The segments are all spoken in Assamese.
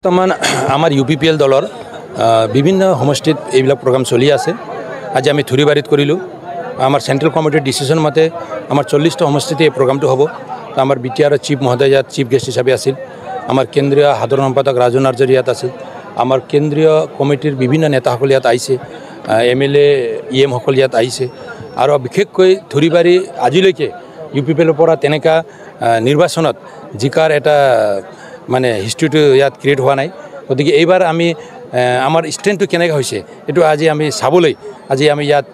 বর্তমান আমার ইউপিপিএল দলর বিভিন্ন সমষ্টিত এইবিলাক প্রোগ্রাম চলি আছে। আজি আমি থুরিবাড়িত করিলো। আমার সেন্ট্রাল কমিটির ডিসিশন মতে আমার 40টা সমষ্টিতে এই প্রোগ্রামটো হব। তো আমার বিটিআর চিফ মহোদয় ইয়াত চিফ গেস্ট হিসাবে আছিল। আমার কেন্দ্রীয় সাধারণ সম্পাদক রাজু নাৰ্জাৰী ইয়াত আছিল। আমাৰ কেন্দ্ৰীয় কমিটিৰ বিভিন্ন নেতাসকল ইয়াত আহিছে। MLA EM সকল ইয়াত আহিছে। আৰু বিশেষকৈ থুৰিবাড়ি আজিলৈকে ইউপিপিএলৰ পৰা তেনেকা নিৰ্বাচনত জিকাৰ এটা মানে হিষ্ট্ৰীটো ইয়াত ক্ৰিয়েট হোৱা নাই। গতিকে এইবাৰ আমি আমাৰ ষ্ট্ৰেংথটো কেনেকৈ হৈছে এইটো আজি আমি চাবলৈ আজি আমি ইয়াত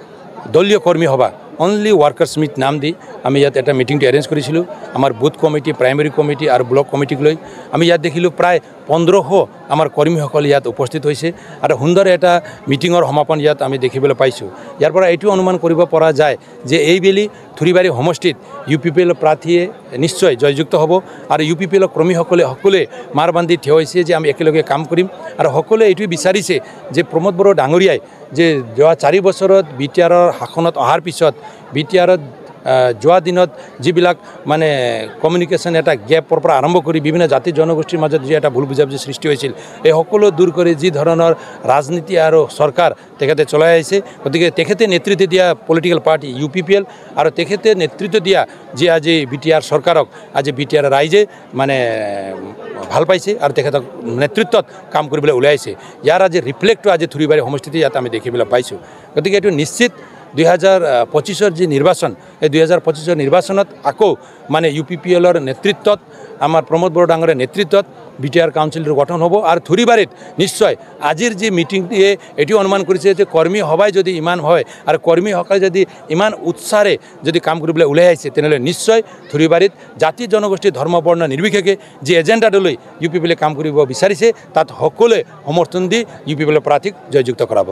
দলীয় কৰ্মী সভা অনলি ওয়াৰ্কাৰ্স মিট নাম দি আমি ইয়াত এটা মিটিংটো এৰেঞ্জ কৰিছিলোঁ। আমাৰ বুথ কমিটি, প্ৰাইমেৰী কমিটি আৰু ব্লক কমিটিক লৈ আমি ইয়াত দেখিলোঁ প্ৰায় 1500 আমাৰ কৰ্মীসকল ইয়াত উপস্থিত হৈছে আৰু সুন্দৰ এটা মিটিঙৰ সমাপন ইয়াত আমি দেখিবলৈ পাইছোঁ। ইয়াৰ পৰা এইটো অনুমান কৰিব পৰা যায় যে এইবেলি থুৰিবাৰী সমষ্টিত ইউপিপিএল প্ৰাৰ্থীয়ে নিশ্চয় জয়যুক্ত হ'ব আৰু ইউপিপিএল কৰ্মীসকলে মাৰ বান্ধি থিয় হৈছে যে আমি একেলগে কাম কৰিম আৰু সকলোৱে এইটোৱে বিচাৰিছে যে প্ৰমোদ বড়ো ডাঙৰীয়াই যে যোৱা 4 বছৰত বিটিআৰৰ শাসনত অহাৰ পিছত বিটিআৰত যোৱা দিনত যিবিলাক মানে কমিউনিকেশ্যন এটা গেপৰ পৰা আৰম্ভ কৰি বিভিন্ন জাতি জনগোষ্ঠীৰ মাজত যি এটা ভুল বুজাবুজি সৃষ্টি হৈছিল এই সকলো দূৰ কৰি যি ধৰণৰ ৰাজনীতি আৰু চৰকাৰ তেখেতে চলাই আহিছে। গতিকে তেখেতে নেতৃত্ব দিয়া পলিটিকেল পাৰ্টি ইউপিপিএল আৰু তেখেতে নেতৃত্ব দিয়া যি আজি বিটিআৰ চৰকাৰক আজি বিটিআৰ ৰাইজে মানে ভাল পাইছে আৰু তেখেতক নেতৃত্বত কাম কৰিবলৈ ওলাই আহিছে। ইয়াৰ আজি ৰিফ্লেক্টটো আজি থুৰিবাৰী সমষ্টিতে ইয়াত আমি দেখিবলৈ পাইছোঁ। গতিকে এইটো নিশ্চিত 2025 যি নিৰ্বাচন এই 2025 নিৰ্বাচনত আকৌ মানে ইউপিপিএলৰ নেতৃত্বত আমাৰ প্ৰমোদ বড়ো ডাঙৰীয়াৰ নেতৃত্বত বিটিআৰ কাউন্সিলটো গঠন হ'ব আৰু থুৰিবাৰীত নিশ্চয় আজিৰ যি মিটিংটিয়ে এটি অনুমান কৰিছে যে কৰ্মী সভাই যদি ইমান হয় আৰু কৰ্মীসকলে যদি ইমান উৎসাহেৰে যদি কাম কৰিবলৈ ওলাই আহিছে তেনেহ'লে নিশ্চয় থুৰিবাৰীত জাতি জনগোষ্ঠী ধৰ্ম বৰ্ণ নিৰ্বিশেষে যি এজেণ্ডাটো লৈ ইউপিপিএলে কাম কৰিব বিচাৰিছে তাত সকলোৱে সমৰ্থন দি ইউপিপিএলৰ প্ৰাৰ্থীক জয়যুক্ত কৰাব।